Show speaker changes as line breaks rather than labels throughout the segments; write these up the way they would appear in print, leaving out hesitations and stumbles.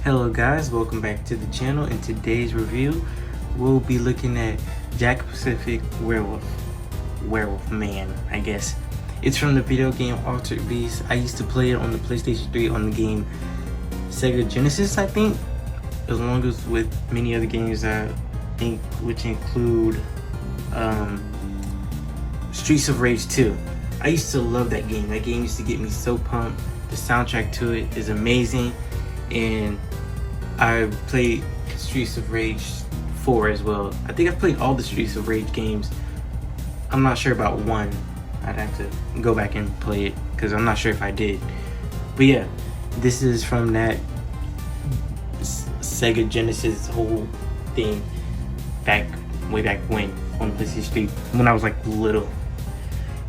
Hello guys, welcome back to the channel. In today's review, we'll be looking at Jakks Pacific Werewolf Man, I guess. It's from the video game Altered Beast. I used to play it on the PlayStation 3 on the game Sega Genesis, I think, as long as with many other games I think, which include Streets of Rage 2. I used to love that game. That game used to get me so pumped. The soundtrack to it is amazing, and I played Streets of Rage 4 as well. I think I've played all the Streets of Rage games. I'm not sure about 1. I'd have to go back and play it because I'm not sure if I did. But yeah, this is from that Sega Genesis whole thing way back when on PlayStation 3 when I was like little.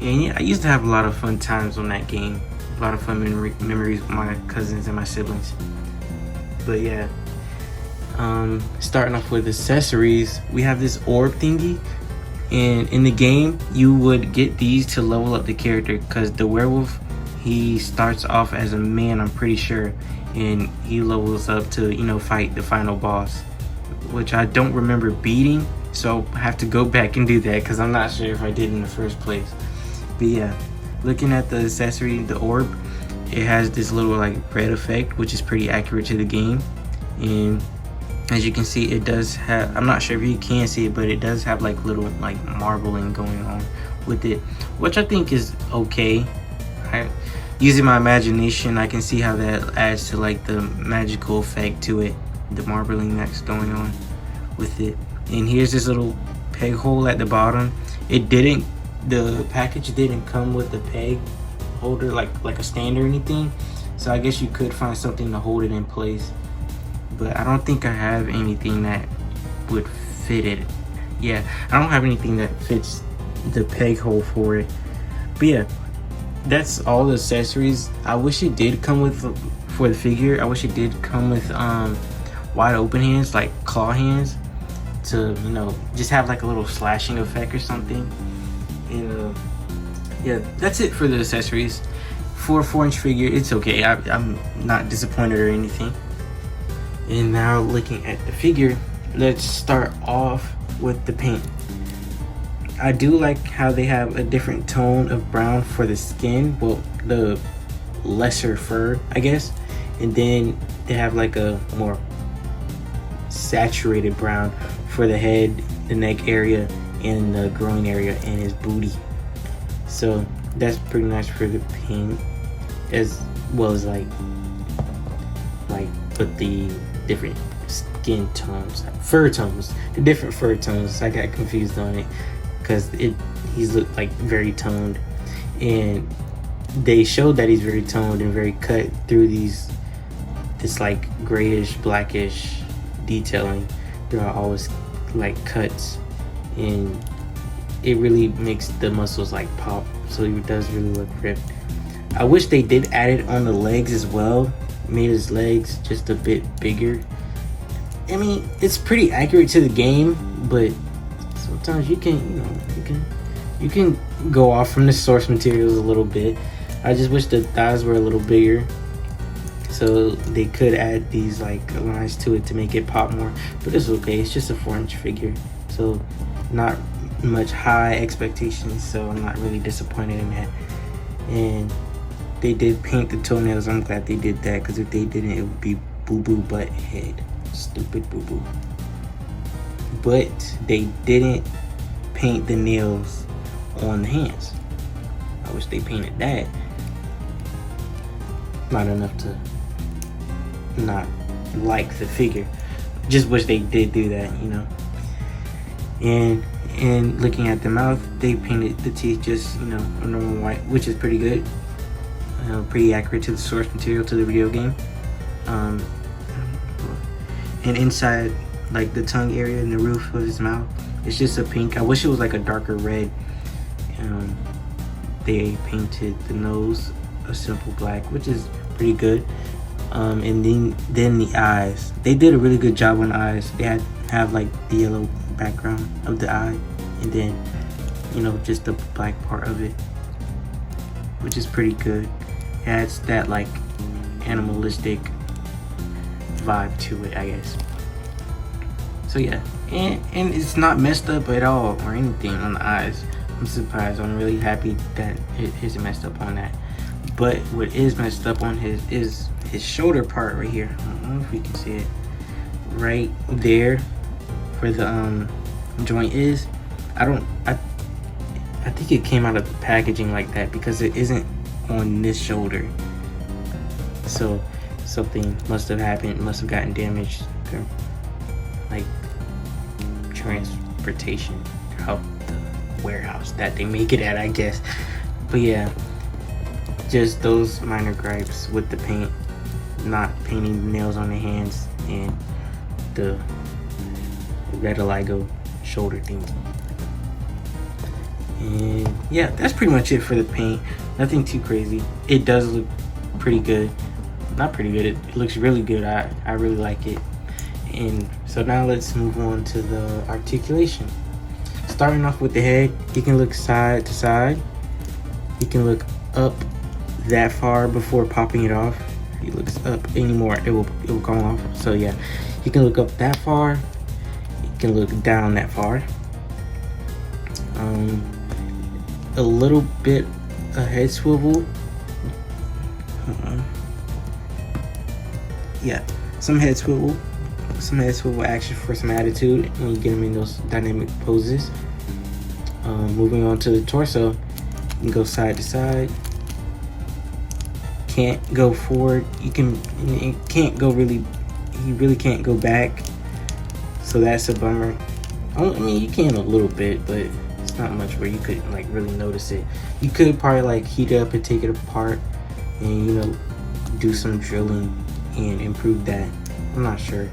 And yeah, I used to have a lot of fun times on that game. A lot of fun memories with my cousins and my siblings. But yeah, starting off with accessories, we have this orb thingy, and in the game you would get these to level up the character, because the werewolf, he starts off as a man, I'm pretty sure, and he levels up to, you know, fight the final boss, which I don't remember beating, so I have to go back and do that because I'm not sure if I did in the first place. But yeah, looking at the accessory, the orb, it has this little like red effect, which is pretty accurate to the game. And as you can see, it does have, I'm not sure if you can see it, but it does have like little like marbling going on with it, which I think is okay. Using my imagination, I can see how that adds to like the magical effect to it, the marbling that's going on with it. And here's this little peg hole at the bottom. The package didn't come with a peg holder like a stand or anything, so I guess you could find something to hold it in place, but I don't think I have anything that would fit it. Yeah, I don't have anything that fits the peg hole for it. But yeah, that's all the accessories. I wish it did come with, for the figure, I wish it did come with wide open hands, like claw hands, to, you know, just have like a little slashing effect or something. And yeah, that's it for the accessories. For a 4-inch figure, it's okay. I'm not disappointed or anything. And now looking at the figure, let's start off with the paint. I do like how they have a different tone of brown for the skin, well, the lesser fur, I guess, and then they have like a more saturated brown for the head, the neck area, and the groin area, and his booty. So that's pretty nice for the paint, as well as like with the different skin tones, fur tones, the different fur tones. I got confused on it because he's looked like very toned, and they showed that he's very toned and very cut through this like grayish blackish detailing throughout all his like cuts, and it really makes the muscles like pop, so it does really look ripped. I wish they did add it on the legs as well, made his legs just a bit bigger. I mean, it's pretty accurate to the game, but sometimes you can go off from the source materials a little bit. I just wish the thighs were a little bigger, so they could add these like lines to it to make it pop more, but it's okay. It's just a 4-inch figure, so not much high expectations, so I'm not really disappointed in that. And they did paint the toenails. I'm glad they did that, because if they didn't, it would be boo boo butt head, stupid boo boo. But they didn't paint the nails on the hands. I wish they painted that. Not enough to not like the figure, just wish they did do that, you know. And looking at the mouth, they painted the teeth just, you know, a normal white, which is pretty good, pretty accurate to the source material, to the video game. And inside, like the tongue area and the roof of his mouth, it's just a pink. I wish it was like a darker red. They painted the nose a simple black, which is pretty good. And then the eyes, they did a really good job on the eyes. They have like the yellow background of the eye, and then, you know, just the black part of it, which is pretty good. It adds that like animalistic vibe to it, I guess. So yeah, and it's not messed up at all or anything on the eyes. I'm surprised. I'm really happy that it isn't messed up on that. But what is messed up on his is his shoulder part right here. I don't know if we can see it. Right there where the joint is. I think it came out of the packaging like that because it isn't on this shoulder. So something must have happened, must have gotten damaged, like transportation out the warehouse that they make it at, I guess. But yeah, just those minor gripes with the paint, not painting nails on the hands, and the Retaligo shoulder thing. And yeah, that's pretty much it for the paint. Nothing too crazy. It does look pretty good. Not pretty good, it looks really good. I really like it. And so now let's move on to the articulation. Starting off with the head, you can look side to side. You can look up that far before popping it off. If it looks up anymore, it will come off. So yeah, you can look up that far. You can look down that far. A little bit a head swivel. Yeah, some head swivel action for some attitude when you get them in those dynamic poses. Moving on to the torso, you can go side to side. Can't go forward. You can't go really. You really can't go back. So that's a bummer. I mean, you can a little bit, but it's not much where you could like really notice it. You could probably like heat it up and take it apart, and you know, do some drilling and improve that. I'm not sure.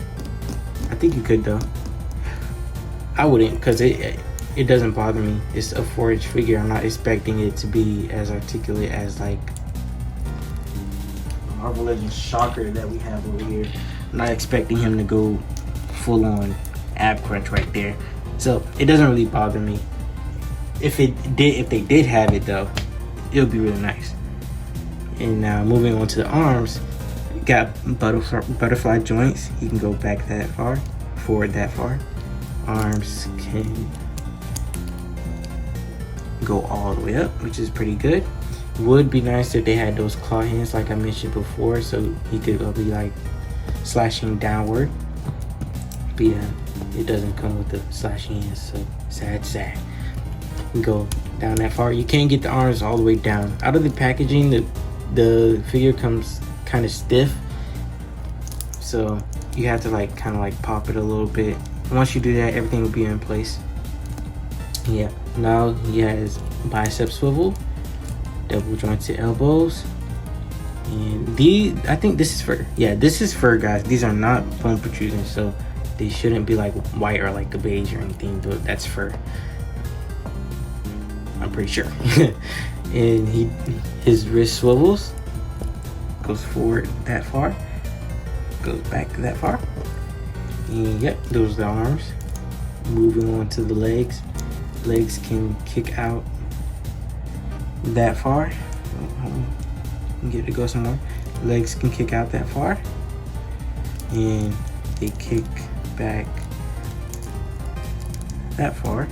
I think you could though. I wouldn't, because it doesn't bother me. It's a 4-inch figure. I'm not expecting it to be as articulate as like Marvel Legends Shocker that we have over here. I'm not expecting him to go full on ab crunch right there. So it doesn't really bother me. If they did have it though, it would be really nice. And now moving on to the arms, got butterfly joints. You can go back that far, forward that far. Arms can go all the way up, which is pretty good. Would be nice if they had those claw hands like I mentioned before, so he could be like slashing downward. But yeah, it doesn't come with the slashing hands, so sad. You go down that far. You can't get the arms all the way down. Out of the packaging, the figure comes kind of stiff, so you have to like kind of like pop it a little bit. Once you do that, everything will be in place. Yeah, now he has bicep swivel, double jointed elbows, and I think this is fur. Yeah, this is fur, guys. These are not bone protrusions, so they shouldn't be like white or like a beige or anything, but that's fur, I'm pretty sure. And his wrist swivels, goes forward that far, goes back that far. And yep, those are the arms. Moving on to the legs. Legs can kick out that far. Get it to go some more. Legs can kick out that far, and they kick back that far.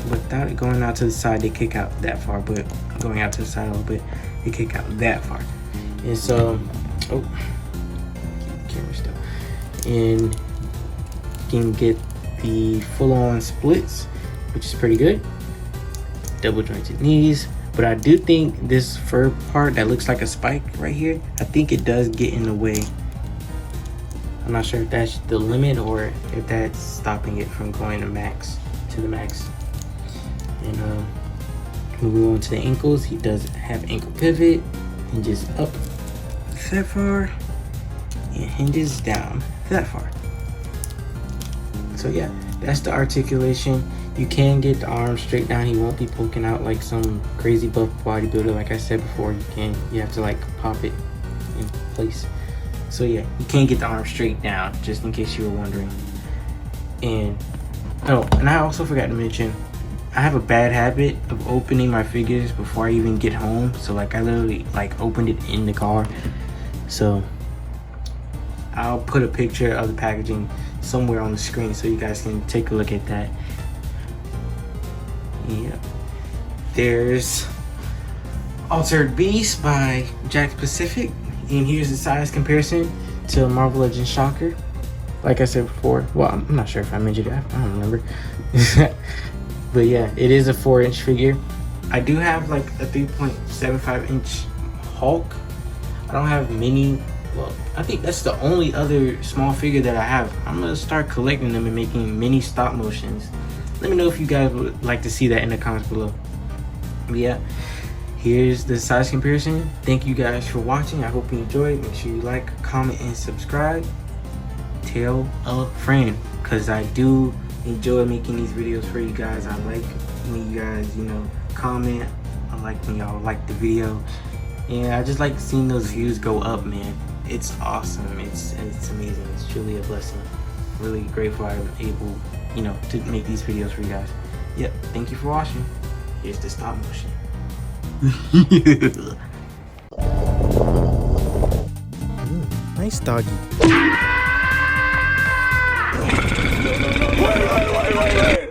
Without it going out to the side, they kick out that far, but going out to the side a little bit, they kick out that far. And so, keep the camera still. And you can get the full-on splits, which is pretty good. Double jointed knees, but I do think this fur part that looks like a spike right here, I think it does get in the way. I'm not sure if that's the limit or if that's stopping it from going to the max. And moving on to the ankles, he does have ankle pivot, hinges up that far, and hinges down that far. So yeah, that's the articulation. You can get the arm straight down. He won't be poking out like some crazy buff bodybuilder. Like I said before, you have to like pop it in place. So yeah, you can get the arm straight down, just in case you were wondering. And I also forgot to mention, I have a bad habit of opening my figures before I even get home. So like I literally like opened it in the car. So I'll put a picture of the packaging somewhere on the screen so you guys can take a look at that. Yeah. There's Altered Beast by Jakks Pacific, and here's the size comparison to Marvel Legends Shocker. Like I said before, well, I'm not sure if I mentioned it, I don't remember. But yeah, it is a 4-inch figure. I do have like a 3.75 inch Hulk. I don't have many. Well, I think that's the only other small figure that I have. I'm gonna start collecting them and making mini stop motions. Let me know if you guys would like to see that in the comments below. But yeah, here's the size comparison. Thank you guys for watching. I hope you enjoyed. Make sure you like, comment, and subscribe. Tell a friend, because I do enjoy making these videos for you guys. I like when you guys, you know, comment. I like when y'all like the video. And I just like seeing those views go up, man. It's awesome. It's amazing. It's truly a blessing. Really grateful I'm able, you know, to make these videos for you guys. Yep, thank you for watching. Here's the stop motion. Nice doggy.
Wait.